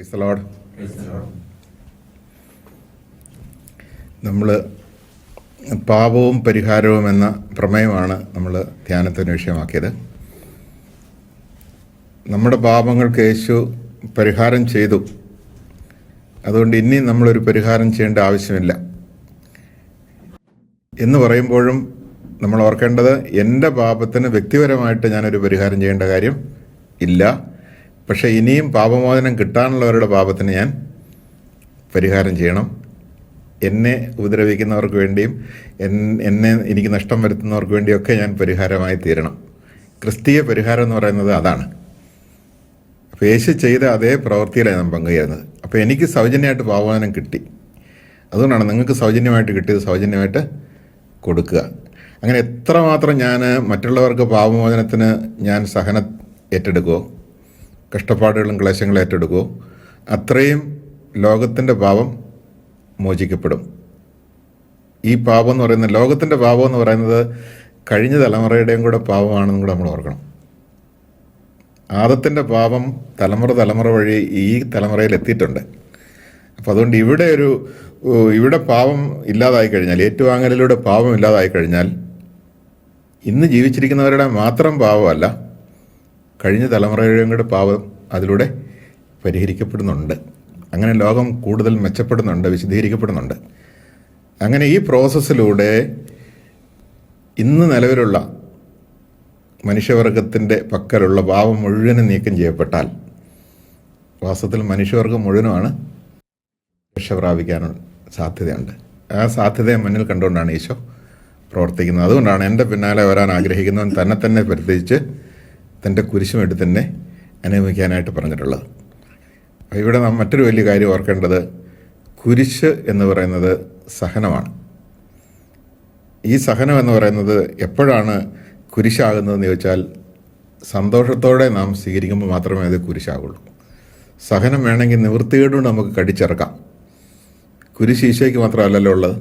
Price the Lord. നമ്മൾ പാപവും പരിഹാരവും എന്ന പ്രമേയമാണ് നമ്മൾ ധ്യാനത്തിന് വിഷയമാക്കിയത്. നമ്മുടെ പാപങ്ങൾക്ക് യേശു പരിഹാരം ചെയ്തു. അതുകൊണ്ട് ഇനി നമ്മളൊരു പരിഹാരം ചെയ്യേണ്ട ആവശ്യമില്ല എന്ന് പറയുമ്പോഴും നമ്മൾ ഓർക്കേണ്ടത്, എൻ്റെ പാപത്തിന് വ്യക്തിപരമായിട്ട് ഞാനൊരു പരിഹാരം ചെയ്യേണ്ട കാര്യം ഇല്ല. പക്ഷേ ഇനിയും പാപമോചനം കിട്ടാനുള്ളവരുടെ പാപത്തിന് ഞാൻ പരിഹാരം ചെയ്യണം. എന്നെ ഉപദ്രവിക്കുന്നവർക്ക് വേണ്ടിയും എനിക്ക് നഷ്ടം വരുത്തുന്നവർക്ക് വേണ്ടിയൊക്കെ ഞാൻ പരിഹാരമായി തീരണം. ക്രിസ്തീയ പരിഹാരം എന്ന് പറയുന്നത് അതാണ്. അപ്പോൾ യേശു ചെയ്ത അതേ പ്രവൃത്തിയിലാണ് ഞാൻ പങ്കുചേരുന്നത്. അപ്പോൾ എനിക്ക് സൗജന്യമായിട്ട് പാപമോചനം കിട്ടി. അതുകൊണ്ടാണ് നിങ്ങൾക്ക് സൗജന്യമായിട്ട് കിട്ടിയത് സൗജന്യമായിട്ട് കൊടുക്കുക. അങ്ങനെ എത്രമാത്രം ഞാൻ മറ്റുള്ളവർക്ക് പാപമോചനത്തിന് ഞാൻ സഹനം ഏറ്റെടുക്കുമോ, കഷ്ടപ്പാടുകളും ക്ലേശങ്ങളും ഏറ്റെടുക്കുമോ, അത്രയും ലോകത്തിൻ്റെ പാപം മോചിക്കപ്പെടും. ഈ പാപം എന്ന് പറയുന്നത്, ലോകത്തിൻ്റെ പാപം എന്ന് പറയുന്നത് കഴിഞ്ഞ തലമുറയുടെയും കൂടെ പാപമാണെന്നും കൂടെ നമ്മൾ ഓർക്കണം. ആദത്തിൻ്റെ പാപം തലമുറ വഴി ഈ തലമുറയിൽ എത്തിയിട്ടുണ്ട്. അപ്പോൾ അതുകൊണ്ട് ഇവിടെ പാപം ഇല്ലാതായി കഴിഞ്ഞാൽ, ഏറ്റുവാങ്ങലിലൂടെ പാപം ഇല്ലാതായി കഴിഞ്ഞാൽ ഇന്ന് ജീവിച്ചിരിക്കുന്നവരുടെ മാത്രം പാപമല്ല, കഴിഞ്ഞ തലമുറയുടെയും കൂടെ പാപം അതിലൂടെ പരിഹരിക്കപ്പെടുന്നുണ്ട്. അങ്ങനെ ലോകം കൂടുതൽ മെച്ചപ്പെടുന്നുണ്ട്, വിശദീകരിക്കപ്പെടുന്നുണ്ട്. അങ്ങനെ ഈ പ്രോസസ്സിലൂടെ ഇന്ന് നിലവിലുള്ള മനുഷ്യവർഗത്തിൻ്റെ പക്കലുള്ള പാപം മുഴുവനും നീക്കം ചെയ്യപ്പെട്ടാൽ വാസ്തവത്തിൽ മനുഷ്യവർഗം മുഴുവനുമാണ് രക്ഷ പ്രാപിക്കാനുള്ള സാധ്യതയുണ്ട്. ആ സാധ്യതയെ മുന്നിൽ കണ്ടുകൊണ്ടാണ് ഈശോ പ്രവർത്തിക്കുന്നത്. അതുകൊണ്ടാണ് എൻ്റെ പിന്നാലെ വരാൻ ആഗ്രഹിക്കുന്നവൻ തന്നെ പരിത്യജിച്ച് തൻ്റെ കുരിശുമായിട്ട് തന്നെ അനുഭവിക്കാനായിട്ട് പറഞ്ഞിട്ടുള്ളത്. ഇവിടെ നാം മറ്റൊരു വലിയ കാര്യം ഓർക്കേണ്ടത്, കുരിശ് എന്ന് പറയുന്നത് സഹനമാണ്. ഈ സഹനം എന്ന് പറയുന്നത് എപ്പോഴാണ് കുരിശാകുന്നതെന്ന് ചോദിച്ചാൽ, സന്തോഷത്തോടെ നാം സ്വീകരിക്കുമ്പോൾ മാത്രമേ അത് കുരിശാകുള്ളൂ. സഹനം വേണമെങ്കിൽ നിവൃത്തികേടുകൊണ്ട് നമുക്ക് കടിച്ചിറക്കാം. കുരിശ് ഈശോയ്ക്ക് മാത്രമല്ലല്ലോ ഉള്ളത്.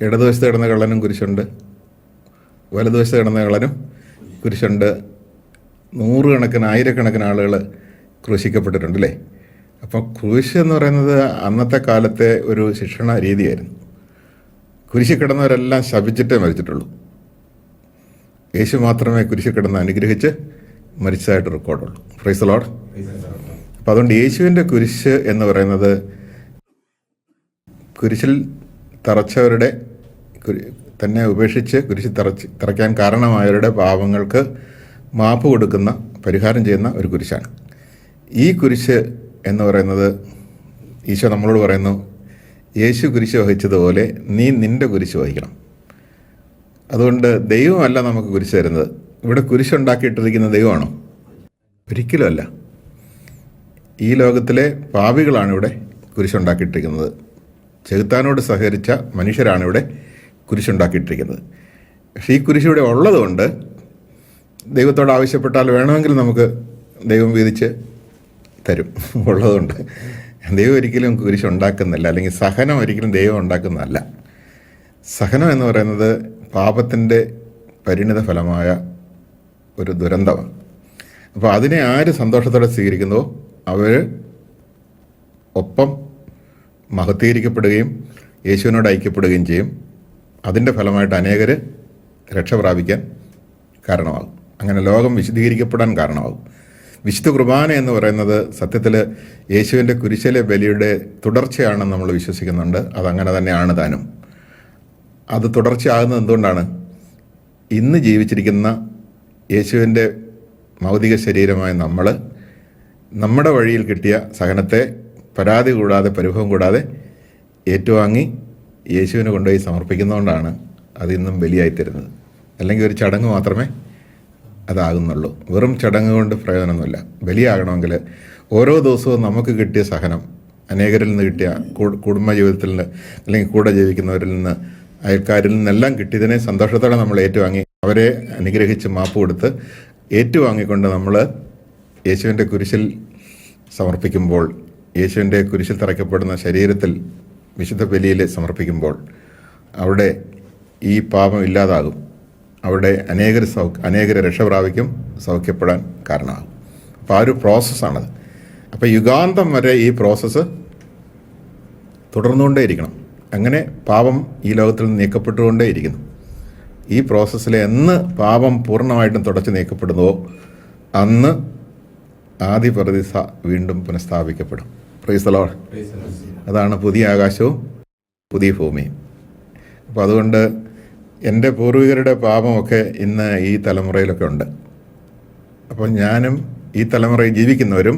ഇടതുവശത്ത് കിടന്ന കള്ളനും കുരിശുണ്ട്, വലതുവശത്ത് കിടന്ന കള്ളനും കുരിശുണ്ട്. നൂറുകണക്കിന് ആയിരക്കണക്കിന് ആളുകൾ ക്രൂശിക്കപ്പെട്ടിട്ടുണ്ട് അല്ലേ. അപ്പോൾ ക്രൂശ് എന്ന് പറയുന്നത് അന്നത്തെ കാലത്തെ ഒരു ശിക്ഷണ രീതിയായിരുന്നു. കുരിശിൽ കിടന്നവരെല്ലാം ശപിച്ചിട്ടേ മരിച്ചിട്ടുള്ളൂ. യേശു മാത്രമേ കുരിശിൽ കിടന്ന് അനുഗ്രഹിച്ച് മരിച്ചതായിട്ട് റെക്കോർഡുള്ളൂ. Praise the Lord. അപ്പോൾ അതുകൊണ്ട് യേശുവിൻ്റെ കുരിശ് എന്ന് പറയുന്നത് കുരിശിൽ തറച്ചവരുടെ, തന്നെ ഉപേക്ഷിച്ച് കുരിശിൽ തറയ്ക്കാൻ കാരണമായവരുടെ പാപങ്ങൾക്ക് മാപ്പ് കൊടുക്കുന്ന, പരിഹാരം ചെയ്യുന്ന ഒരു കുരിശാണ്. ഈ കുരിശ് എന്ന് പറയുന്നത് ഈശോ നമ്മളോട് പറയുന്നു, യേശു കുരിശ് വഹിച്ചതുപോലെ നീ നിൻ്റെ കുരിശ് വഹിക്കണം. അതുകൊണ്ട് ദൈവമല്ല നമുക്ക് കുരിശ് തരുന്നത്. ഇവിടെ കുരിശുണ്ടാക്കിയിട്ടിരിക്കുന്ന ദൈവമാണോ? ഒരിക്കലുമല്ല. ഈ ലോകത്തിലെ പാപികളാണ് ഇവിടെ കുരിശുണ്ടാക്കിയിട്ടിരിക്കുന്നത്. ചെകുത്താനോട് സഹകരിച്ച മനുഷ്യരാണ് ഇവിടെ കുരിശുണ്ടാക്കിയിട്ടിരിക്കുന്നത്. പക്ഷേ ഈ കുരിശ് ഇവിടെ ഉള്ളതുകൊണ്ട് ദൈവത്തോട് ആവശ്യപ്പെട്ടാൽ വേണമെങ്കിൽ നമുക്ക് ദൈവം വീതിച്ച് തരും. ഉള്ളതുകൊണ്ട് ദൈവം ഒരിക്കലും കുരിശുണ്ടാക്കുന്നില്ല, അല്ലെങ്കിൽ സഹനം ഒരിക്കലും ദൈവം ഉണ്ടാക്കുന്നതല്ല. സഹനം എന്ന് പറയുന്നത് പാപത്തിൻ്റെ പരിണിത ഫലമായ ഒരു ദുരന്തമാണ്. അപ്പോൾ അതിനെ ആര് സന്തോഷത്തോടെ സ്വീകരിക്കുന്നുവോ അവർ ഒപ്പം മഹത്വീകരിക്കപ്പെടുകയും യേശുവിനോട് ഐക്യപ്പെടുകയും ചെയ്യും. അതിൻ്റെ ഫലമായിട്ട് അനേകർ രക്ഷ പ്രാപിക്കാൻ കാരണമാകും. അങ്ങനെ ലോകം വിശദീകരിക്കപ്പെടാൻ കാരണമാകും. വിശുദ്ധ കുർബാന എന്ന് പറയുന്നത് സത്യത്തിൽ യേശുവിൻ്റെ കുരിശിലെ ബലിയുടെ തുടർച്ചയാണെന്ന് നമ്മൾ വിശ്വസിക്കുന്നുണ്ട്. അതങ്ങനെ തന്നെയാണ് താനും. അത് തുടർച്ചയാകുന്നത് എന്തുകൊണ്ടാണ്? ഇന്ന് ജീവിച്ചിരിക്കുന്ന യേശുവിൻ്റെ ഭൗതിക ശരീരമായ നമ്മൾ നമ്മുടെ വഴിയിൽ കിട്ടിയ സഹനത്തെ പരാതി കൂടാതെ, പരിഭവം കൂടാതെ ഏറ്റുവാങ്ങി യേശുവിന് കൊണ്ടുപോയി സമർപ്പിക്കുന്നതുകൊണ്ടാണ് അത് ഇന്നും ബലിയായിത്തരുന്നത്. അല്ലെങ്കിൽ ഒരു ചടങ്ങ് മാത്രമേ അതാകുന്നുള്ളൂ. വെറും ചടങ്ങ് കൊണ്ട് പ്രയോജനമൊന്നുമില്ല. ബലിയാകണമെങ്കിൽ ഓരോ ദിവസവും നമുക്ക് കിട്ടിയ സഹനം, അനേകരിൽ നിന്ന് കിട്ടിയ, കുടുംബ ജീവിതത്തിൽ നിന്ന് അല്ലെങ്കിൽ കൂടെ ജീവിക്കുന്നവരിൽ നിന്ന്, അയൽക്കാരിൽ നിന്നെല്ലാം കിട്ടിയതിനെ സന്തോഷത്തോടെ നമ്മൾ ഏറ്റുവാങ്ങി അവരെ അനുഗ്രഹിച്ച് മാപ്പ് കൊടുത്ത് ഏറ്റുവാങ്ങിക്കൊണ്ട് നമ്മൾ യേശുവിൻ്റെ കുരിശിൽ സമർപ്പിക്കുമ്പോൾ, യേശുവിൻ്റെ കുരിശിൽ തറയ്ക്കപ്പെടുന്ന ശരീരത്തിൽ വിശുദ്ധ ബലിയിൽ സമർപ്പിക്കുമ്പോൾ അവിടെ ഈ പാപം ഇല്ലാതാകും. അവിടെ അനേകർ രക്ഷ പ്രാപിക്കും, സൗഖ്യപ്പെടാൻ കാരണമാകും. അപ്പോൾ ആ ഒരു പ്രോസസ്സാണത്. അപ്പോൾ യുഗാന്തം വരെ ഈ പ്രോസസ്സ് തുടർന്നുകൊണ്ടേയിരിക്കണം. അങ്ങനെ പാപം ഈ ലോകത്തിൽ നിന്ന് നീക്കപ്പെട്ടുകൊണ്ടേയിരിക്കുന്നു. ഈ പ്രോസസ്സിൽ എന്ന് പാപം പൂർണ്ണമായിട്ടും തുടച്ചു നീക്കപ്പെടുന്നുവോ അന്ന് ആദി പറുദീസ വീണ്ടും പുനഃസ്ഥാപിക്കപ്പെടും. Price the Lord. അതാണ് പുതിയ ആകാശവും പുതിയ ഭൂമിയും. അപ്പോൾ അതുകൊണ്ട് എൻ്റെ പൂർവികരുടെ പാപമൊക്കെ ഇന്ന് ഈ തലമുറയിലൊക്കെ ഉണ്ട്. അപ്പോൾ ഞാനും ഈ തലമുറയിൽ ജീവിക്കുന്നവരും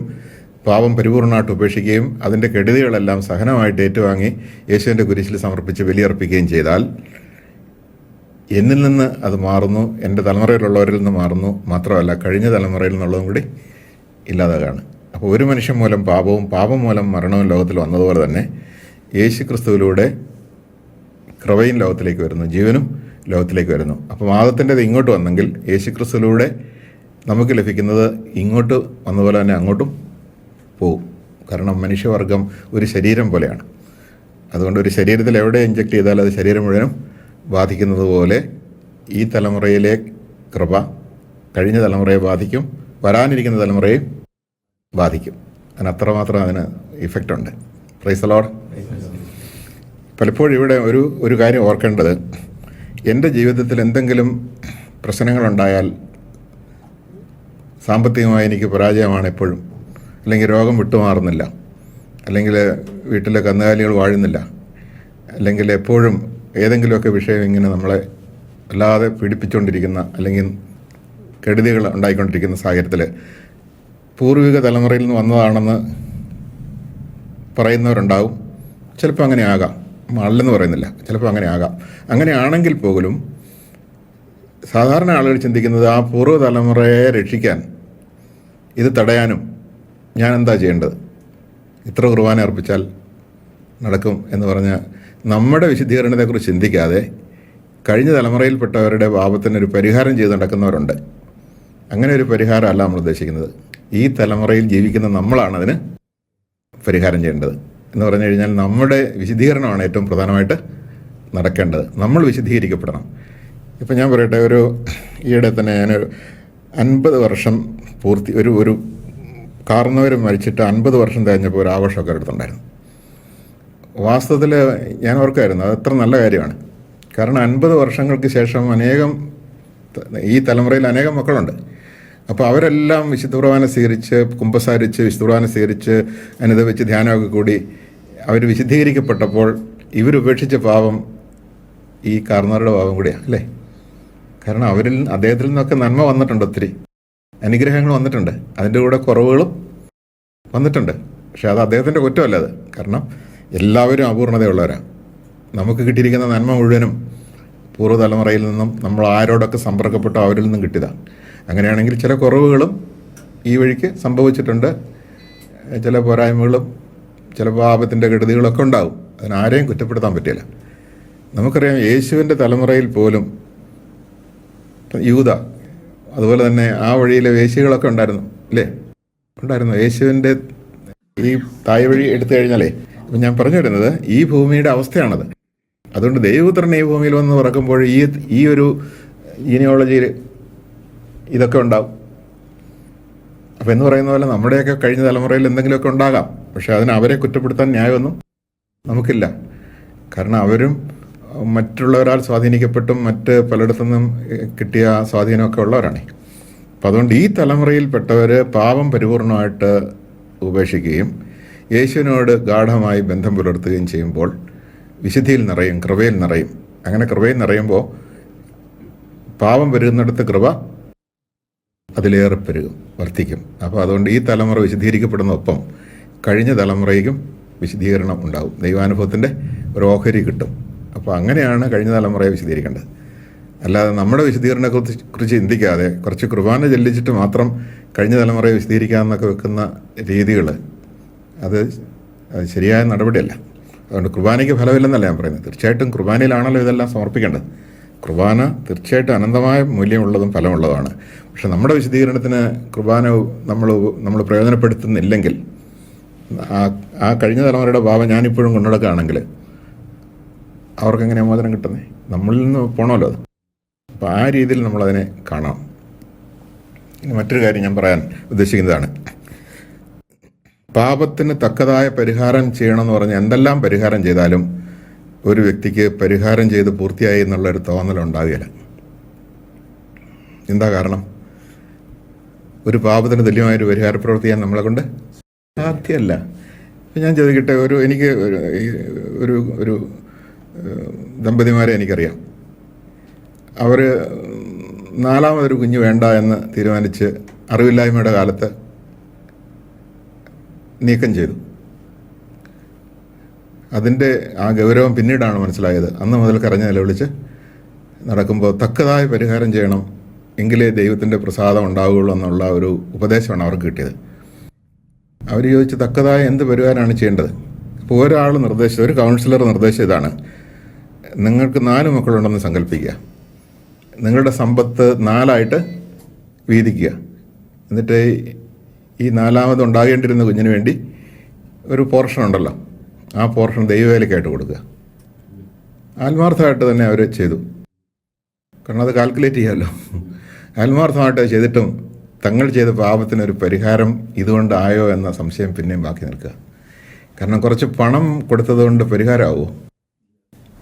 പാപം പരിപൂർണ്ണമായിട്ട് ഉപേക്ഷിക്കുകയും അതിൻ്റെ കെടുതികളെല്ലാം സഹനമായിട്ട് ഏറ്റുവാങ്ങി യേശുവിൻ്റെ കുരിശിൽ സമർപ്പിച്ച് ബലിയർപ്പിക്കുകയും ചെയ്താൽ എന്നിൽ നിന്ന് അത് മാറുന്നു, എൻ്റെ തലമുറയിലുള്ളവരിൽ നിന്ന് മാറുന്നു. മാത്രമല്ല കഴിഞ്ഞ തലമുറയിൽ നിന്നുള്ളതും കൂടി ഇല്ലാതാകാണ്. അപ്പോൾ ഒരു മനുഷ്യൻ മൂലം പാപവും പാപം മൂലം മരണവും ലോകത്തിൽ വന്നതുപോലെ തന്നെ യേശു ക്രിസ്തുവിലൂടെ കൃപയും ലോകത്തിലേക്ക് വരുന്നു, ജീവനും ലോകത്തിലേക്ക് വരുന്നു. അപ്പോൾ വാദത്തിൻ്റെത് ഇങ്ങോട്ട് വന്നെങ്കിൽ യേശു ക്രിസ്തുവിലൂടെ നമുക്ക് ലഭിക്കുന്നത് ഇങ്ങോട്ട് വന്നതുപോലെ തന്നെ അങ്ങോട്ടും പോവും. കാരണം മനുഷ്യവർഗം ഒരു ശരീരം പോലെയാണ്. അതുകൊണ്ട് ഒരു ശരീരത്തിൽ എവിടെ ഇഞ്ചക്ട് ചെയ്താൽ അത് ശരീരം മുഴുവനും ബാധിക്കുന്നത് പോലെ ഈ തലമുറയിലെ കൃപ കഴിഞ്ഞ തലമുറയെ ബാധിക്കും, വരാനിരിക്കുന്ന തലമുറയെ ബാധിക്കും. അതിനത്രമാത്രം അതിന് ഇഫക്റ്റ് ഉണ്ട്. Price the Lord. പലപ്പോഴും ഇവിടെ ഒരു കാര്യം ഓർക്കേണ്ടത്, എൻ്റെ ജീവിതത്തിൽ എന്തെങ്കിലും പ്രശ്നങ്ങളുണ്ടായാൽ സാമ്പത്തികമായി എനിക്ക് പരാജയമാണ് എപ്പോഴും, അല്ലെങ്കിൽ രോഗം വിട്ടുമാറുന്നില്ല, അല്ലെങ്കിൽ വീട്ടിലെ കന്നുകാലികൾ വാഴുന്നില്ല, അല്ലെങ്കിൽ എപ്പോഴും ഏതെങ്കിലുമൊക്കെ വിഷയം ഇങ്ങനെ നമ്മളെ അല്ലാതെ പീഡിപ്പിച്ചുകൊണ്ടിരിക്കുന്ന അല്ലെങ്കിൽ കെടുതികൾ ഉണ്ടായിക്കൊണ്ടിരിക്കുന്ന സാഹചര്യത്തിൽ പൂർവിക തലമുറയിൽ നിന്ന് വന്നതാണെന്ന് പറയുന്നവരുണ്ടാവും. ചിലപ്പോൾ അങ്ങനെ ആകാം, അല്ലെന്ന് പറയുന്നില്ല, ചിലപ്പോൾ അങ്ങനെ ആകാം. അങ്ങനെയാണെങ്കിൽ പോലും സാധാരണ ആളുകൾ ചിന്തിക്കുന്നത് ആ പൂർവ്വ തലമുറയെ രക്ഷിക്കാൻ, ഇത് തടയാനും ഞാൻ എന്താ ചെയ്യേണ്ടത്, ഇത്ര കുർബാന അർപ്പിച്ചാൽ നടക്കും എന്ന് പറഞ്ഞ് നമ്മുടെ വിശുദ്ധീകരണത്തെക്കുറിച്ച് ചിന്തിക്കാതെ കഴിഞ്ഞ തലമുറയിൽപ്പെട്ടവരുടെ പാപത്തിനൊരു പരിഹാരം ചെയ്ത് നടക്കുന്നവരുണ്ട്. അങ്ങനെ ഒരു പരിഹാരമല്ല നമ്മൾ ഉദ്ദേശിക്കുന്നത്. ഈ തലമുറയിൽ ജീവിക്കുന്ന നമ്മളാണ് അതിന് പരിഹാരം ചെയ്യേണ്ടത്. എന്ന് പറഞ്ഞു കഴിഞ്ഞാൽ നമ്മുടെ വിശുദ്ധീകരണമാണ് ഏറ്റവും പ്രധാനമായിട്ട് നടക്കേണ്ടത്. നമ്മൾ വിശുദ്ധീകരിക്കപ്പെടണം. ഇപ്പം ഞാൻ പറയട്ടെ, ഈയിടെ തന്നെ ഞാനൊരു 50 വർഷം ഒരു കാർന്നവർ മരിച്ചിട്ട് 50 വർഷം തികഞ്ഞപ്പോൾ ഒരു ആഘോഷമൊക്കെ അടുത്തുണ്ടായിരുന്നു. വാസ്തവത്തിൽ ഞാൻ ഓർക്കായിരുന്നു അത് എത്ര നല്ല കാര്യമാണ്. കാരണം 50 വർഷങ്ങൾക്ക് ശേഷം ഈ തലമുറയിൽ അനേകം മക്കളുണ്ട്. അപ്പോൾ അവരെല്ലാം വിശുദ്ധ കുർബാന സ്വീകരിച്ച് കുമ്പസാരിച്ച് വിശുദ്ധ കുർബാന സ്വീകരിച്ച് അനുദപിച്ച് ധ്യാനമൊക്കെ കൂടി അവർ വിശുദ്ധീകരിക്കപ്പെട്ടപ്പോൾ ഇവരുപേക്ഷിച്ച പാപം ഈ കാർന്നവരുടെ പാപം കൂടിയാണ് അല്ലേ. കാരണം അദ്ദേഹത്തിൽ നിന്നൊക്കെ നന്മ വന്നിട്ടുണ്ട്, ഒത്തിരി അനുഗ്രഹങ്ങൾ വന്നിട്ടുണ്ട്, അതിൻ്റെ കൂടെ കുറവുകളും വന്നിട്ടുണ്ട്. പക്ഷെ അത് അദ്ദേഹത്തിൻ്റെ കുറ്റമല്ല. അത് കാരണം എല്ലാവരും അപൂർണതയുള്ളവരാണ്. നമുക്ക് കിട്ടിയിരിക്കുന്ന നന്മ മുഴുവനും പൂർവ്വതലമുറയിൽ നിന്നും നമ്മൾ ആരോടൊക്കെ സമ്പർക്കപ്പെട്ടോ അവരിൽ നിന്നും കിട്ടിയതാണ്. അങ്ങനെയാണെങ്കിൽ ചില കുറവുകളും ഈ വഴിക്ക് സംഭവിച്ചിട്ടുണ്ട്, ചില പോരായ്മകളും ചില പാപത്തിൻ്റെ കെടുതികളൊക്കെ ഉണ്ടാകും. അതിനാരെയും കുറ്റപ്പെടുത്താൻ പറ്റില്ല. നമുക്കറിയാം യേശുവിൻ്റെ തലമുറയിൽ പോലും യൂദ, അതുപോലെ തന്നെ ആ വഴിയിലെ വേശ്യകളൊക്കെ ഉണ്ടായിരുന്നു അല്ലേ, ഉണ്ടായിരുന്നു. യേശുവിൻ്റെ ഈ തായ് വഴി എടുത്തു കഴിഞ്ഞാലേ, അപ്പം ഞാൻ പറഞ്ഞു വരുന്നത് ഈ ഭൂമിയുടെ അവസ്ഥയാണത്. അതുകൊണ്ട് ദൈവപുത്രൻ ഈ ഭൂമിയിൽ വന്ന് പറക്കുമ്പോൾ ഈ ഒരു ജീനിയോളജിയിൽ ഇതൊക്കെ ഉണ്ടാവും. അപ്പം എന്ന് പറയുന്ന പോലെ നമ്മുടെയൊക്കെ കഴിഞ്ഞ തലമുറയിൽ എന്തെങ്കിലുമൊക്കെ ഉണ്ടാകാം. പക്ഷെ അതിന് അവരെ കുറ്റപ്പെടുത്താൻ ന്യായമൊന്നും നമുക്കില്ല. കാരണം അവരും മറ്റുള്ളവരാൽ സ്വാധീനിക്കപ്പെട്ടും മറ്റ് പലയിടത്തു നിന്നും കിട്ടിയ സ്വാധീനമൊക്കെ ഉള്ളവരാണ്. അപ്പം അതുകൊണ്ട് ഈ തലമുറയിൽപ്പെട്ടവർ പാപം പരിപൂർണമായിട്ട് ഉപേക്ഷിക്കുകയും യേശുവിനോട് ഗാഠമായി ബന്ധം പുലർത്തുകയും ചെയ്യുമ്പോൾ വിശുദ്ധിയിൽ നിറയും, കൃപയിൽ നിറയും. അങ്ങനെ കൃപയിൽ നിറയുമ്പോൾ പാപം വരുന്നിടത്ത് കൃപ അതിലേറെ പെരുകും, വർദ്ധിക്കും. അപ്പോൾ അതുകൊണ്ട് ഈ തലമുറ വിശുദ്ധീകരിക്കപ്പെടുന്നതൊപ്പം കഴിഞ്ഞ തലമുറയ്ക്കും വിശുദ്ധീകരണം ഉണ്ടാകും, ദൈവാനുഭവത്തിൻ്റെ ഒരു ഓഹരി കിട്ടും. അപ്പോൾ അങ്ങനെയാണ് കഴിഞ്ഞ തലമുറയെ വിശദീകരിക്കേണ്ടത്. അല്ലാതെ നമ്മുടെ വിശദീകരണത്തെക്കുറിച്ച് ചിന്തിക്കാതെ കുറച്ച് കുർബാന ചെല്ലിച്ചിട്ട് മാത്രം കഴിഞ്ഞ തലമുറയെ വിശദീകരിക്കാമെന്നൊക്കെ വെക്കുന്ന രീതികൾ അത് ശരിയായ നടപടിയല്ല. അതുകൊണ്ട് കുർബാനയ്ക്ക് ഫലമില്ലെന്നല്ല ഞാൻ പറയുന്നത്. തീർച്ചയായിട്ടും കുർബാനയിലാണല്ലോ ഇതെല്ലാം സമർപ്പിക്കേണ്ടത്. കുർബാന തീർച്ചയായിട്ടും അനന്തമായ മൂല്യമുള്ളതും ഫലമുള്ളതാണ്. പക്ഷെ നമ്മുടെ വിശദീകരണത്തിന് കുർബാന നമ്മൾ പ്രയോജനപ്പെടുത്തുന്നില്ലെങ്കിൽ ആ കഴിഞ്ഞ തലമുറയുടെ ഭാവം ഞാനിപ്പോഴും കൊണ്ടുനടക്കുകയാണെങ്കിൽ അവർക്കെങ്ങനെ മോചനം കിട്ടുന്നത്? നമ്മളിൽ നിന്ന് പോകണമല്ലോ അത്. അപ്പോൾ ആ രീതിയിൽ നമ്മളതിനെ കാണണം. ഇനി മറ്റൊരു കാര്യം ഞാൻ പറയാൻ ഉദ്ദേശിക്കുന്നതാണ്. പാപത്തിന് തക്കതായ പരിഹാരം ചെയ്യണമെന്ന് പറഞ്ഞ് എന്തെല്ലാം പരിഹാരം ചെയ്താലും ഒരു വ്യക്തിക്ക് പരിഹാരം ചെയ്ത് പൂർത്തിയായി എന്നുള്ളൊരു തോന്നലുണ്ടാവുകയില്ല. എന്താ കാരണം? ഒരു പാപത്തിന് തുല്യമായൊരു പരിഹാര പ്രവൃത്തി ചെയ്യാൻ നമ്മളെ കൊണ്ട് സാധ്യമല്ല. ഞാൻ ചോദിക്കട്ടെ, എനിക്ക് ഒരു ദമ്പതിമാരെ എനിക്കറിയാം. അവർ നാലാമതൊരു കുഞ്ഞ് വേണ്ട എന്ന് തീരുമാനിച്ച് അറിവില്ലായ്മയുടെ കാലത്ത് നീക്കം ചെയ്തു. അതിൻ്റെ ആ ഗൗരവം പിന്നീടാണ് മനസ്സിലായത്. അന്ന് മുതൽ കരഞ്ഞ് നിലവിളിച്ച് നടക്കുമ്പോൾ തക്കതായ പരിഹാരം ചെയ്യണം, എങ്കിലേ ദൈവത്തിൻ്റെ പ്രസാദം ഉണ്ടാവുകയുള്ളൂ എന്നുള്ള ഒരു ഉപദേശമാണ് അവർക്ക് കിട്ടിയത്. അവർ ചോദിച്ച് തക്കതായ എന്ത് പരിഹാരമാണ് ചെയ്യേണ്ടത്? അപ്പോൾ ഒരു കൗൺസിലർ നിർദ്ദേശം ഇതാണ്: നിങ്ങൾക്ക് 4 മക്കളുണ്ടെന്ന് സങ്കല്പിക്കുക, നിങ്ങളുടെ സമ്പത്ത് 4ആയിട്ട് വീതിക്കുക, എന്നിട്ട് ഈ 4ാമത് ഉണ്ടാകേണ്ടിരുന്ന കുഞ്ഞിന് വേണ്ടി ഒരു പോർഷൻ ഉണ്ടല്ലോ, ആ പോർഷൻ ദൈവവേലയ്ക്കായിട്ട് കൊടുക്കുക. ആത്മാർത്ഥമായിട്ട് തന്നെ അവർ ചെയ്തു. കാരണം അത് കാൽക്കുലേറ്റ് ചെയ്യാമല്ലോ. ആത്മാർത്ഥമായിട്ട് ചെയ്തിട്ടും തങ്ങൾ ചെയ്ത പാപത്തിനൊരു പരിഹാരം ഇതുകൊണ്ടായോ എന്ന സംശയം പിന്നെയും ബാക്കി നിൽക്കുക. കാരണം കുറച്ച് പണം കൊടുത്തതുകൊണ്ട് പരിഹാരമാവുമോ?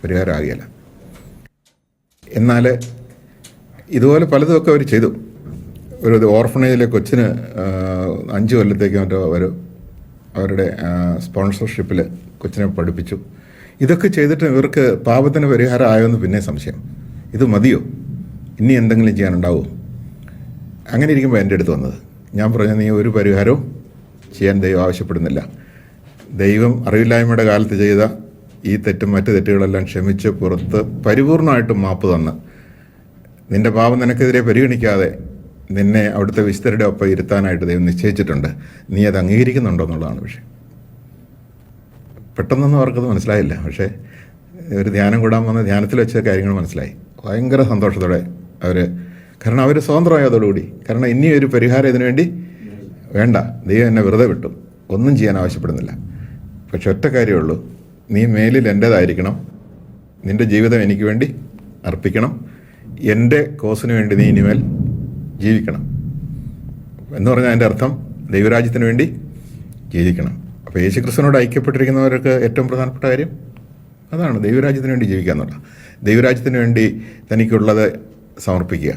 പരിഹാരമാകില്ല. എന്നാൽ ഇതുപോലെ പലതുമൊക്കെ അവർ ചെയ്തു. ഒരു ഓർഫണേജിലെ കൊച്ചിന് 5 കൊല്ലത്തേക്ക് മറ്റോ അവരുടെ സ്പോൺസർഷിപ്പിൽ കൊച്ചിനെ പഠിപ്പിച്ചു. ഇതൊക്കെ ചെയ്തിട്ട് ഇവർക്ക് പാപത്തിന് പരിഹാരം ആയോന്ന് പിന്നെ സംശയം. ഇത് മതിയോ? ഇനി എന്തെങ്കിലും ചെയ്യാനുണ്ടാവുമോ? അങ്ങനെ ഇരിക്കുമ്പോൾ എൻ്റെ അടുത്ത് വന്നത്. ഞാൻ പറഞ്ഞു, നീ ഒരു പരിഹാരവും ചെയ്യാൻ ദൈവം ആവശ്യപ്പെടുന്നില്ല. ദൈവം അറിവില്ലായ്മയുടെ കാലത്ത് ചെയ്ത ഈ തെറ്റും മറ്റു തെറ്റുകളെല്ലാം ക്ഷമിച്ച് പുറത്ത് പരിപൂർണമായിട്ടും മാപ്പ് തന്ന് നിൻ്റെ പാപം നിനക്കെതിരെ പരിഗണിക്കാതെ നിന്നെ അവിടുത്തെ വിശുദ്ധരുടെ ഒപ്പം ഇരുത്താനായിട്ട് ദൈവം നിശ്ചയിച്ചിട്ടുണ്ട്. നീ അത് അംഗീകരിക്കുന്നുണ്ടോ എന്നുള്ളതാണ് വിഷയം. പെട്ടെന്നൊന്നും അവർക്കത് മനസ്സിലായില്ല. പക്ഷേ ഒരു ധ്യാനം കൂടാൻ വന്ന ധ്യാനത്തിൽ വെച്ച കാര്യങ്ങൾ മനസ്സിലായി. ഭയങ്കര സന്തോഷത്തോടെ കാരണം അവർ സ്വതന്ത്രമായതോടുകൂടി. കാരണം ഇനി ഒരു പരിഹാരം ഇതിനു വേണ്ടി വേണ്ട, ദൈവം എന്നെ വെറുതെ വിട്ടു, ഒന്നും ചെയ്യാൻ ആവശ്യപ്പെടുന്നില്ല. പക്ഷെ ഒറ്റ കാര്യമുള്ളൂ, നീ മേലിൽ എൻ്റേതായിരിക്കണം, നിൻ്റെ ജീവിതം എനിക്ക് വേണ്ടി അർപ്പിക്കണം, എൻ്റെ കോസിന് വേണ്ടി നീ ഇനിമേൽ ജീവിക്കണം എന്ന് പറഞ്ഞാൽ അതിൻ്റെ അർത്ഥം ദൈവരാജ്യത്തിന് വേണ്ടി ജീവിക്കണം. അപ്പോൾ യേശുക്രിസ്തുവിനോട് ഐക്യപ്പെട്ടിരിക്കുന്നവർക്ക് ഏറ്റവും പ്രധാനപ്പെട്ട കാര്യം അതാണ്, ദൈവരാജ്യത്തിന് വേണ്ടി ജീവിക്കുക എന്നുള്ള. ദൈവരാജ്യത്തിന് വേണ്ടി തനിക്കുള്ളത് സമർപ്പിക്കുക.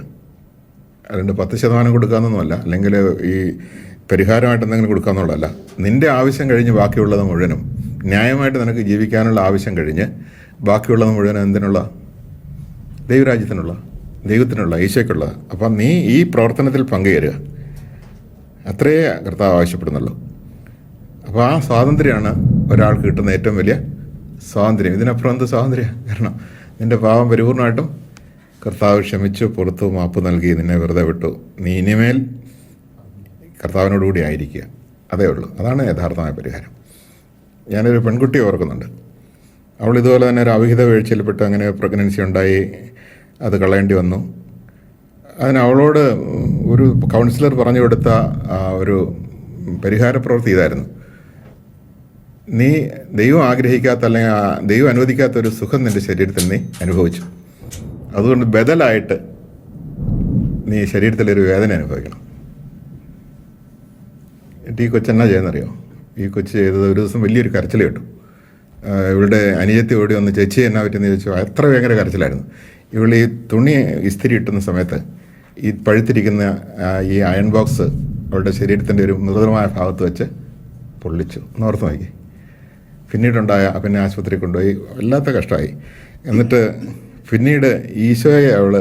അതുകൊണ്ട് 10% കൊടുക്കാമെന്നൊന്നുമല്ല, അല്ലെങ്കിൽ ഈ പരിഹാരമായിട്ട് എന്തെങ്കിലും കൊടുക്കാമെന്നുള്ളതല്ല. നിൻ്റെ ആവശ്യം കഴിഞ്ഞ് ബാക്കിയുള്ളത് മുഴുവനും, ന്യായമായിട്ട് നിനക്ക് ജീവിക്കാനുള്ള ആവശ്യം കഴിഞ്ഞ് ബാക്കിയുള്ളത് മുഴുവനും എന്തിനുള്ള? ദൈവരാജ്യത്തിനുള്ള, ദൈവത്തിനുള്ള, ഈശോയ്ക്കുള്ള. അപ്പം നീ ഈ പ്രവർത്തനത്തിൽ പങ്കുചേരുക, അത്രയേ കർത്താവ് ആവശ്യപ്പെടുന്നുള്ളൂ. അപ്പോൾ ആ സ്വാതന്ത്ര്യമാണ് ഒരാൾക്ക് കിട്ടുന്ന ഏറ്റവും വലിയ സ്വാതന്ത്ര്യം. ഇതിനപ്പുറം എന്ത് സ്വാതന്ത്ര്യം? കാരണം നിൻ്റെ പാപം പരിപൂർണമായിട്ടും കർത്താവ് ക്ഷമിച്ചു, പുറത്തു മാപ്പ് നൽകി, നിന്നെ വെറുതെ വിട്ടു. നീ ഇനിമേൽ കർത്താവിനോടുകൂടി ആയിരിക്കുക, അതേ ഉള്ളൂ. അതാണ് യഥാർത്ഥമായ പരിഹാരം. ഞാനൊരു പെൺകുട്ടിയെ ഓർക്കുന്നുണ്ട്. അവൾ ഇതുപോലെ തന്നെ ഒരു അവിഹിത വീഴ്ചയിൽപ്പെട്ട് അങ്ങനെ പ്രഗ്നൻസി ഉണ്ടായി, അത് കളയേണ്ടി വന്നു. അതിന് അവളോട് ഒരു കൗൺസിലർ പറഞ്ഞു കൊടുത്ത ഒരു പരിഹാര പ്രവൃത്തി ഇതായിരുന്നു: നീ ദൈവം ആഗ്രഹിക്കാത്ത അല്ലെങ്കിൽ ദൈവം അനുവദിക്കാത്ത ഒരു സുഖം നിൻ്റെ ശരീരത്തിൽ നീ അനുഭവിച്ചു, അതുകൊണ്ട് ബദലായിട്ട് നീ ശരീരത്തിലൊരു വേദന അനുഭവിക്കണം. എന്നിട്ട് ഈ കൊച്ചെന്നാ ചെയ്യുന്നറിയോ? ഈ കൊച്ച് ചെയ്തത്, ഒരു ദിവസം വലിയൊരു കരച്ചിൽ കേട്ടു. ഇവളുടെ അനുജത്തി ഓടി വന്ന്, ചേച്ചി എന്നാ പറ്റിയെന്ന് ചോദിച്ചു. എത്ര ഭയങ്കര കരച്ചിലായിരുന്നു. ഇവൾ ഈ തുണി ഇസ്തിരി ഇട്ടുന്ന സമയത്ത് ഈ പഴുത്തിരിക്കുന്ന ഈ അയൺ ബോക്സ് അവളുടെ ശരീരത്തിൻ്റെ ഒരു മൃദുലമായ ഭാഗത്ത് വെച്ച് പൊള്ളിച്ചു. എന്നോർത്ത് നോക്കി. പിന്നെ ആശുപത്രി കൊണ്ടുപോയി, വല്ലാത്ത കഷ്ടമായി. എന്നിട്ട് പിന്നീട് ഈശോയെ അവൾ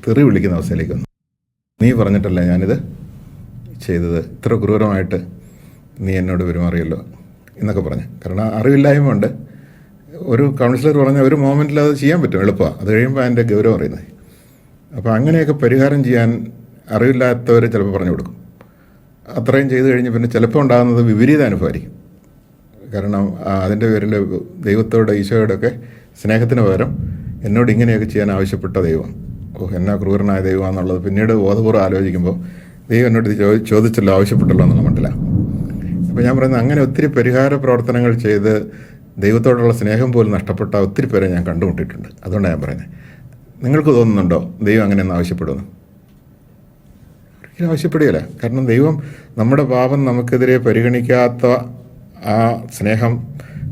തെറി വിളിക്കുന്ന അവസ്ഥയിലേക്ക് വന്നു. നീ പറഞ്ഞിട്ടല്ല ഞാനിത് ചെയ്തത്, ഇത്ര ക്രൂരമായിട്ട് നീ എന്നോട് പെരുമാറിയല്ലോ എന്നൊക്കെ പറഞ്ഞ്. കാരണം അറിവില്ലായ്മ കൊണ്ട് ഒരു കൗൺസിലർ പറഞ്ഞ ഒരു മൊമെൻറ്റിൽ അത് ചെയ്യാൻ പറ്റും, എളുപ്പമാണ്. അത് കഴിയുമ്പോൾ അതിൻ്റെ ഗൗരവം അറിയുന്നത്. അപ്പോൾ അങ്ങനെയൊക്കെ പരിഹാരം ചെയ്യാൻ അറിവില്ലാത്തവർ ചിലപ്പോൾ പറഞ്ഞു കൊടുക്കും. അത്രയും ചെയ്ത് കഴിഞ്ഞ് പിന്നെ ചിലപ്പോൾ ഉണ്ടാകുന്നത് വിപരീത അനുഭവമായിരിക്കും. കാരണം അതിൻ്റെ പേരിൽ ദൈവത്തോട്, ഈശോയോടൊക്കെ സ്നേഹത്തിന് പകരം എന്നോട് ഇങ്ങനെയൊക്കെ ചെയ്യാൻ ആവശ്യപ്പെട്ട ദൈവം, എന്നാ ക്രൂരനായ ദൈവമാണെന്നുള്ളത് പിന്നീട് ബോധപൂർവ്വം ആലോചിക്കുമ്പോൾ ദൈവം എന്നോട് ചോദിച്ചല്ലോ, ആവശ്യപ്പെട്ടല്ലോ എന്നുള്ള മട്ടിലാണ്. അപ്പോൾ ഞാൻ പറയുന്നത്, അങ്ങനെ ഒത്തിരി പരിഹാര പ്രവർത്തനങ്ങൾ ചെയ്ത് ദൈവത്തോടുള്ള സ്നേഹം പോലും നഷ്ടപ്പെട്ട ഒത്തിരി പേരെ ഞാൻ കണ്ടുമുട്ടിയിട്ടുണ്ട്. അതുകൊണ്ടാണ് ഞാൻ പറയുന്നത്, നിങ്ങൾക്ക് തോന്നുന്നുണ്ടോ ദൈവം അങ്ങനെയൊന്നും ആവശ്യപ്പെടുമെന്ന്? ആവശ്യപ്പെടുകയില്ല. കാരണം ദൈവം നമ്മുടെ പാപം നമുക്കെതിരെ പരിഗണിക്കാത്ത ആ സ്നേഹം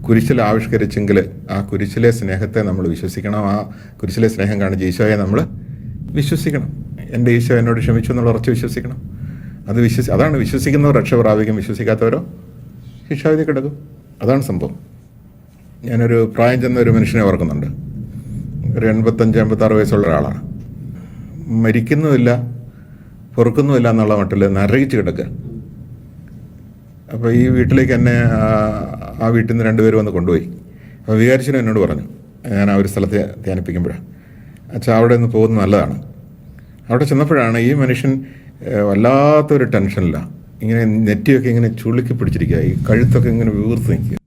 കുരിശിൽ ആവിഷ്കരിച്ചെങ്കിൽ ആ കുരിശിലെ സ്നേഹത്തെ നമ്മൾ വിശ്വസിക്കണം. ആ കുരിശിലെ സ്നേഹം കാണിച്ച ഈശോയെ നമ്മൾ വിശ്വസിക്കണം. എൻ്റെ ഈശോ എന്നോട് ക്ഷമിച്ചു എന്നുള്ള ഉറച്ച് വിശ്വസിക്കണം. അതാണ് വിശ്വസിക്കുന്നവർ രക്ഷ പ്രാപിക്കും, വിശ്വസിക്കാത്തവരോ ശിക്ഷാവിധി കിടക്കും. അതാണ് സംഭവം. ഞാനൊരു പ്രായം ചെന്ന ഒരു മനുഷ്യനെ ഓർക്കുന്നുണ്ട്. ഒരു 85-86 വയസ്സുള്ള ഒരാളാണ്. മരിക്കുന്നുമില്ല, പൊറുക്കുന്നുമില്ല എന്നുള്ള മട്ടിൽ നരകിച്ച് കിടക്കുക. അപ്പോൾ ഈ വീട്ടിലേക്ക് എന്നെ ആ വീട്ടിൽ നിന്ന് 2 പേര് വന്ന് കൊണ്ടുപോയി. അപ്പോൾ വികാരിച്ചനും എന്നോട് പറഞ്ഞു, ഞാൻ ആ ഒരു സ്ഥലത്ത് ധ്യാനിപ്പിക്കുമ്പോഴാണ്, അച്ഛാ അവിടെ നിന്ന് പോകുന്നത് നല്ലതാണ്. അവിടെ ചെന്നപ്പോഴാണ് ഈ മനുഷ്യൻ വല്ലാത്തൊരു ടെൻഷനില്ല. ഇങ്ങനെ നെറ്റിയൊക്കെ ഇങ്ങനെ ചുളുക്കി പിടിച്ചിരിക്കുക, ഈ കഴുത്തൊക്കെ ഇങ്ങനെ വീർത്ത് നിൽക്കുക.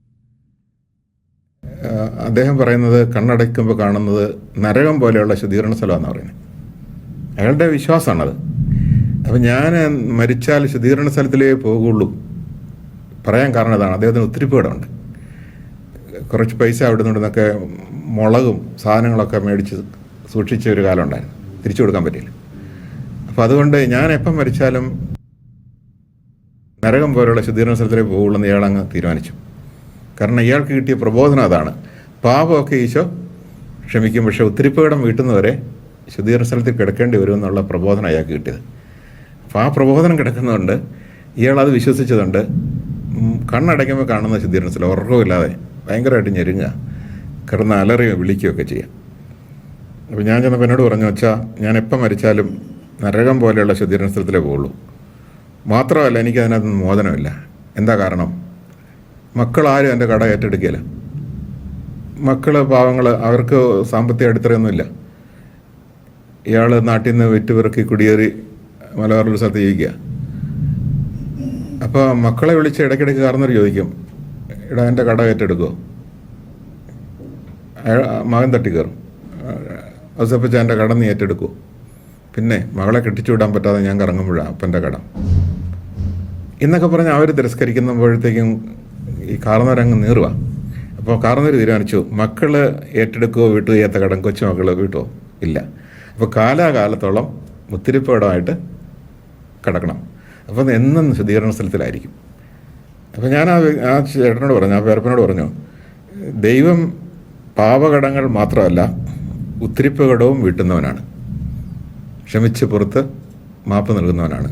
അദ്ദേഹം പറയുന്നത് കണ്ണടയ്ക്കുമ്പോൾ കാണുന്നത് നരകം പോലെയുള്ള ശുദ്ധീകരണ സ്ഥലമാണെന്ന് പറയുന്നത്. അയാളുടെ വിശ്വാസമാണത്. അപ്പം ഞാൻ മരിച്ചാൽ ശുദ്ധീകരണ സ്ഥലത്തിലേ പോകുള്ളൂ പറയാൻ കാരണം അതാണ്. അദ്ദേഹത്തിന് ഉത്തിരിപ്പേടമുണ്ട്. കുറച്ച് പൈസ അവിടെ നിന്നൊക്കെ മുളകും സാധനങ്ങളൊക്കെ മേടിച്ച് സൂക്ഷിച്ച ഒരു കാലം ഉണ്ടായിരുന്നു. തിരിച്ചു കൊടുക്കാൻ പറ്റിയില്ല. അപ്പോൾ അതുകൊണ്ട് ഞാൻ എപ്പം മരിച്ചാലും നരകം പോലെയുള്ള ശുദ്ധീകരണ സ്ഥലത്തിലേ പോകുള്ളൂ എന്ന് ഇയാളങ്ങ് തീരുമാനിച്ചു. കാരണം ഇയാൾക്ക് കിട്ടിയ പ്രബോധനം അതാണ്. പാപമൊക്കെ ഈശോ ക്ഷമിക്കും, പക്ഷേ ഉത്തിരിപ്പേടം വീട്ടുന്നവരെ ശുദ്ധീകരണ സ്ഥലത്തിൽ കിടക്കേണ്ടി വരുമെന്നുള്ള പ്രബോധനം അയാൾക്ക് കിട്ടിയത്. അപ്പോൾ ആ പ്രബോധനം കിടക്കുന്നതുകൊണ്ട് ഇയാളത് വിശ്വസിച്ചതുകൊണ്ട് കണ്ണടയ്ക്കുമ്പോൾ കാണുന്ന ശുദ്ധീകരണ സ്ഥലം ഉറക്കമില്ലാതെ ഭയങ്കരമായിട്ട് ഞെരുങ്ങുക, കിടന്ന് അലറിയോ വിളിക്കുകയൊക്കെ ചെയ്യാം. അപ്പോൾ ഞാൻ ചെന്നപ്പോൾ എന്നോട് പറഞ്ഞു, അച്ഛാ ഞാൻ എപ്പം മരിച്ചാലും നരകം പോലെയുള്ള ശുദ്ധീകരണ സ്ഥലത്തിലേ പോകുള്ളൂ. മാത്രമല്ല എനിക്കതിനകത്ത് മോചനമില്ല. എന്താ കാരണം? മക്കളാരും എൻ്റെ കട ഏറ്റെടുക്കുകയില്ല. മക്കൾ പാവങ്ങൾ, അവർക്ക് സാമ്പത്തിക അടിത്തറയൊന്നുമില്ല. ഇയാൾ നാട്ടിൽ നിന്ന് വിറ്റുപിറക്കി കുടിയേറി മലബാറിലൊരു സ്ഥലത്ത് ജീവിക്കുക. അപ്പോൾ മക്കളെ വിളിച്ച് ഇടയ്ക്കിടയ്ക്ക് കാരണവർ ചോദിക്കും, എടാ എൻ്റെ കട ഏറ്റെടുക്കുമോ? മകൻ തട്ടിക്കയറും, ഔസേപ്പച്ച എൻ്റെ കട നീ ഏറ്റെടുക്കുമോ? പിന്നെ മകളെ കെട്ടിച്ചു വിടാൻ പറ്റാതെ ഞാൻ കറങ്ങുമ്പോഴാണ് അപ്പൻ്റെ കട എന്നൊക്കെ പറഞ്ഞ് അവർ തിരസ്കരിക്കുമ്പോഴത്തേക്കും ഈ കാരണവരങ്ങ് നീറുക. അപ്പോൾ കാരണവർ തീരുമാനിച്ചു, മക്കൾ ഏറ്റെടുക്കുകയോ വിട്ടു ചെയ്യാത്ത കടം കൊച്ചുമക്കൾ വീട്ടോ ഇല്ല. അപ്പോൾ കാലാകാലത്തോളം മുത്തിരിപ്പേടമായിട്ട് കിടക്കണം. അപ്പോൾ എന്നും ശുദ്ധീകരണ സ്ഥലത്തിലായിരിക്കും. അപ്പോൾ ഞാൻ ആ ചേട്ടനോട് പറഞ്ഞു, ആ പേരപ്പനോട് പറഞ്ഞു, ദൈവം പാപകടങ്ങൾ മാത്രമല്ല ഉത്തിരിപ്പകടവും വീട്ടുന്നവനാണ്, ക്ഷമിച്ച് പുറത്ത് മാപ്പ് നൽകുന്നവനാണ്.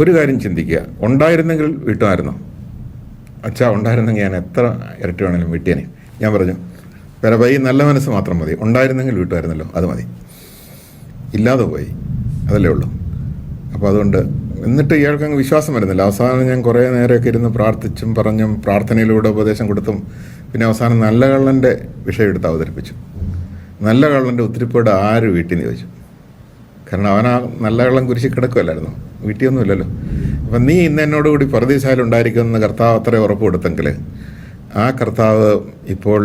ഒരു കാര്യം ചിന്തിക്കുക, ഉണ്ടായിരുന്നെങ്കിൽ വീട്ടുമായിരുന്നോ? അച്ഛാ ഉണ്ടായിരുന്നെങ്കിൽ ഞാൻ എത്ര ഇരട്ടി വേണമെങ്കിലും വീട്ടിയേനെ. ഞാൻ പറഞ്ഞു, വേറെ ഈ നല്ല മനസ്സ് മാത്രം മതി. ഉണ്ടായിരുന്നെങ്കിൽ വീട്ടുമായിരുന്നല്ലോ, അത് മതി. ഇല്ലാതെ പോയി, അതല്ലേ ഉള്ളൂ. അപ്പോൾ അതുകൊണ്ട് എന്നിട്ട് ഇയാൾക്കങ്ങ് വിശ്വാസം വരുന്നില്ല. അവസാനം ഞാൻ കുറേ നേരമൊക്കെ ഇരുന്ന് പ്രാർത്ഥിച്ചും പറഞ്ഞും പ്രാർത്ഥനയിലൂടെ ഉപദേശം കൊടുത്തും പിന്നെ അവസാനം നല്ല കള്ളൻ്റെ വിഷയം എടുത്ത് അവതരിപ്പിച്ചു. നല്ല കള്ളൻ്റെ ഉത്തിരിപ്പോട് ആര് വീട്ടിൽ നിന്ന് ചോദിച്ചു. കാരണം അവൻ ആ നല്ല കള്ളം കുരിശി കിടക്കുമല്ലായിരുന്നു, വീട്ടിലൊന്നും ഇല്ലല്ലോ. അപ്പം നീ ഇന്ന് എന്നോടുകൂടി പറുദീസയിലുണ്ടായിരിക്കുമെന്ന് കർത്താവ് അത്ര ഉറപ്പ് കൊടുത്തെങ്കിൽ ആ കർത്താവ് ഇപ്പോൾ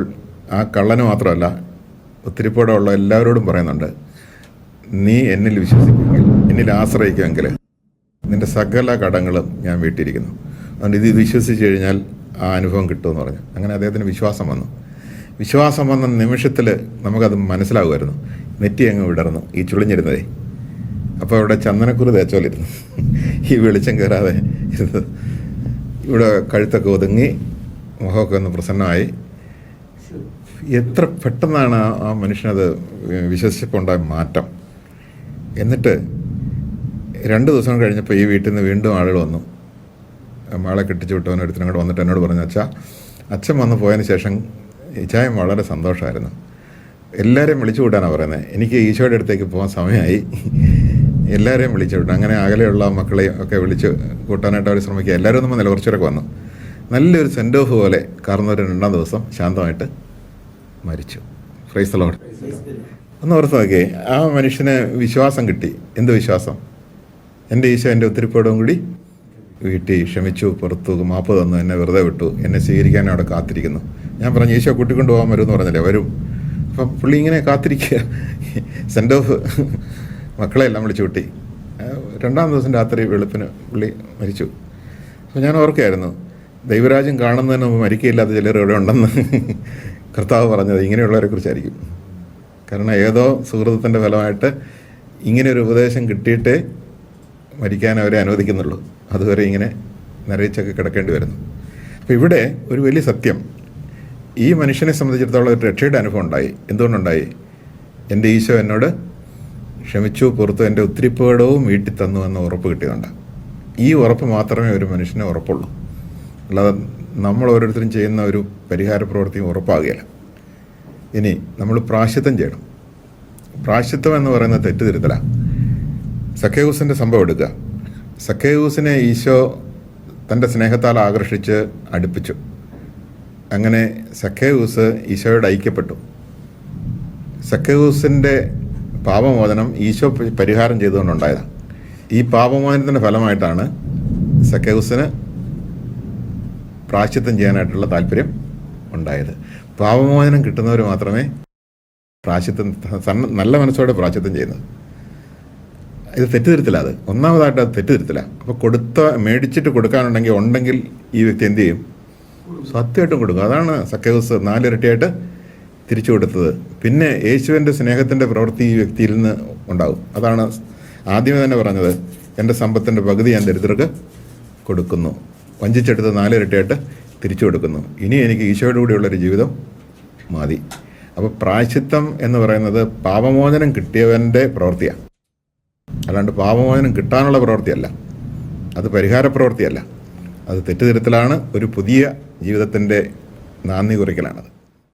ആ കള്ളന് മാത്രമല്ല ഉത്തിരിപ്പോടുള്ള എല്ലാവരോടും പറയുന്നുണ്ട്, നീ എന്നിൽ വിശ്വസിക്കുമെങ്കിൽ, എന്നിൽ ആശ്രയിക്കുമെങ്കിൽ നിൻ്റെ സകല കടങ്ങളും ഞാൻ വീട്ടിയിരിക്കുന്നു. അതുകൊണ്ട് ഇത് വിശ്വസിച്ച് കഴിഞ്ഞാൽ ആ അനുഭവം കിട്ടുമെന്ന് പറഞ്ഞു. അങ്ങനെ അദ്ദേഹത്തിന് വിശ്വാസം വന്നു. വിശ്വാസം വന്ന നിമിഷത്തിൽ നമുക്കത് മനസ്സിലാകുമായിരുന്നു. നെറ്റി അങ്ങ് വിടർന്നു, ഈ ചുളിഞ്ഞിരുന്നതേ. അപ്പോൾ ഇവിടെ ചന്ദനക്കുറി തേച്ചോലിരുന്നു, ഈ വെളിച്ചം കയറാതെ ഇരുന്നത്. ഇവിടെ കഴുത്തൊക്കെ ഒതുങ്ങി, മുഖമൊക്കെ ഒന്ന് പ്രസന്നമായി. എത്ര പെട്ടെന്നാണ് ആ മനുഷ്യനത് വിശ്വസിച്ചപ്പോൾ ഉണ്ടായ മാറ്റം. എന്നിട്ട് 2 ദിവസം കഴിഞ്ഞപ്പോൾ ഈ വീട്ടിൽ നിന്ന് വീണ്ടും ആളുകൾ വന്നു. മകളെ കെട്ടിച്ചു വിട്ടവൻ ഒരുത്തിനും കൂടെ വന്നിട്ട് എന്നോട് പറഞ്ഞു, അച്ഛൻ വന്ന് പോയതിന് ശേഷം ഇച്ചായം വളരെ സന്തോഷമായിരുന്നു. എല്ലാവരെയും വിളിച്ചു വിടാനാണ് പറയുന്നത്. എനിക്ക് ഈശോയുടെ അടുത്തേക്ക് പോകാൻ സമയമായി, എല്ലാവരെയും വിളിച്ചു വിട്ടു. അങ്ങനെ അകലെയുള്ള മക്കളെയും ഒക്കെ വിളിച്ച് കൂട്ടാനായിട്ട് അവർ ശ്രമിക്കുക. എല്ലാവരും നമ്മൾ നിലകുറച്ചവരൊക്കെ വന്നു. നല്ലൊരു സെൻഡ് ഓഫ് പോലെ കാരണവർ 2-ാം ദിവസം ശാന്തമായിട്ട് മരിച്ചു. Price the Lord. ഒന്ന് ഓർത്ത് നോക്കിയേ, ആ മനുഷ്യന് വിശ്വാസം കിട്ടി. എന്ത് വിശ്വാസം? എൻ്റെ ഈശോ എൻ്റെ ഉത്തിരിപ്പോടും കൂടി വീട്ടിൽ ക്ഷമിച്ചു, പുറത്തു മാപ്പ് തന്നു, എന്നെ വെറുതെ വിട്ടു, എന്നെ സ്വീകരിക്കാൻ അവിടെ കാത്തിരിക്കുന്നു. ഞാൻ പറഞ്ഞു, ഈശോ കൂട്ടിക്കൊണ്ട് പോകാൻ വരുമെന്ന് പറഞ്ഞില്ലേ, വരും. അപ്പം പുള്ളി ഇങ്ങനെ കാത്തിരിക്കുക. സെൻഡ് ഓഫ് മക്കളെ എല്ലാം വിളിച്ചു കൂട്ടി. 2-ാം ദിവസം രാത്രി വെളുപ്പിന് പുള്ളി മരിച്ചു. അപ്പോൾ ഞാൻ ഓർക്കുകയായിരുന്നു, ദൈവരാജ്യം കാണുന്നതിന് മുമ്പ് മരിക്കയില്ലാത്ത ചിലർ ഇവിടെ ഉണ്ടെന്ന് കർത്താവ് പറഞ്ഞത് ഇങ്ങനെയുള്ളവരെ കുറിച്ചായിരിക്കും. കാരണം ഏതോ സുഹൃത്തിൻ്റെ ഫലമായിട്ട് ഇങ്ങനെയൊരു ഉപദേശം കിട്ടിയിട്ടേ മരിക്കാൻ അവരെ അനുവദിക്കുന്നുള്ളൂ. അതുവരെ ഇങ്ങനെ നരയിച്ചൊക്കെ കിടക്കേണ്ടി വരുന്നു. അപ്പോൾ ഇവിടെ ഒരു വലിയ സത്യം, ഈ മനുഷ്യനെ സംബന്ധിച്ചിടത്തോളം ഒരു രക്ഷയുടെ അനുഭവം ഉണ്ടായി. എന്തുകൊണ്ടുണ്ടായി? എൻ്റെ ഈശോ എന്നോട് ക്ഷമിച്ചു, പുറത്തു, എൻ്റെ ഉത്തിരിപ്പുകടവും വീട്ടിൽ തന്നു എന്ന ഉറപ്പ് കിട്ടിയതുണ്ട്. ഈ ഉറപ്പ് മാത്രമേ ഒരു മനുഷ്യന് ഉറപ്പുള്ളൂ. അല്ലാതെ നമ്മൾ ഓരോരുത്തരും ചെയ്യുന്ന ഒരു പരിഹാര പ്രവൃത്തിയും ഉറപ്പാകുകയില്ല. ഇനി നമ്മൾ പ്രായശ്ചിത്തം ചെയ്യണം. പ്രായശ്ചിത്തം എന്ന് പറയുന്നത് തെറ്റുതിരുത്തലാണ്. സക്കേവൂസിൻ്റെ സംഭവം എടുക്കുക. സക്കേവൂസിനെ ഈശോ തൻ്റെ സ്നേഹത്താൽ ആകർഷിച്ച് അടുപ്പിച്ചു. അങ്ങനെ സക്കേവൂസ് ഈശോയോട് ഐക്യപ്പെട്ടു. സക്കേവൂസിൻ്റെ പാപമോചനം ഈശോ പരിഹാരം ചെയ്തുകൊണ്ടുണ്ടായതാണ്. ഈ പാപമോചനത്തിൻ്റെ ഫലമായിട്ടാണ് സക്കേവൂസിന് പ്രായശ്ചിത്തം ചെയ്യാനായിട്ടുള്ള താല്പര്യം ഉണ്ടായത്. പാപമോചനം കിട്ടുന്നവർ മാത്രമേ പ്രായശ്ചിത്തം, നല്ല മനസ്സോടെ പ്രായശ്ചിത്തം ചെയ്യുന്നത്. ഇത് തെറ്റുതിരുത്തില്ല. അത് ഒന്നാമതായിട്ട് അത് തെറ്റുതിരുത്തില്ല. അപ്പോൾ മേടിച്ചിട്ട് ഉണ്ടെങ്കിൽ ഈ വ്യക്തി എന്ത് ചെയ്യും? സത്യമായിട്ടും കൊടുക്കും. അതാണ് സക്കേവൂസ് 4 ഇരട്ടിയായിട്ട് തിരിച്ചു കൊടുത്തത്. പിന്നെ യേശുവിൻ്റെ സ്നേഹത്തിൻ്റെ പ്രവൃത്തി ഈ വ്യക്തിയിൽ നിന്ന് ഉണ്ടാകും. അതാണ് ആദ്യമേ തന്നെ പറഞ്ഞത്, എൻ്റെ സമ്പത്തിൻ്റെ പകുതി ഞാൻ ദരിദ്രർക്ക് കൊടുക്കുന്നു. വഞ്ചിച്ചെടുത്ത് 4 ഇരട്ടിയായിട്ട് തിരിച്ചു കൊടുക്കുന്നു. ഇനി എനിക്ക് ഈശോയുടെ കൂടെയുള്ളൊരു ജീവിതം മതി. അപ്പോൾ പ്രായശ്ചിത്തം എന്ന് പറയുന്നത് പാപമോചനം കിട്ടിയവൻ്റെ പ്രവൃത്തിയാണ്, അല്ലാണ്ട് പാപമോചനം കിട്ടാനുള്ള പ്രവൃത്തിയല്ല. അത് പരിഹാര പ്രവൃത്തിയല്ല. അത് തെറ്റുതിരുത്തലാണ്. ഒരു പുതിയ ജീവിതത്തിൻ്റെ നാന്ദി കുറിക്കലാണത്.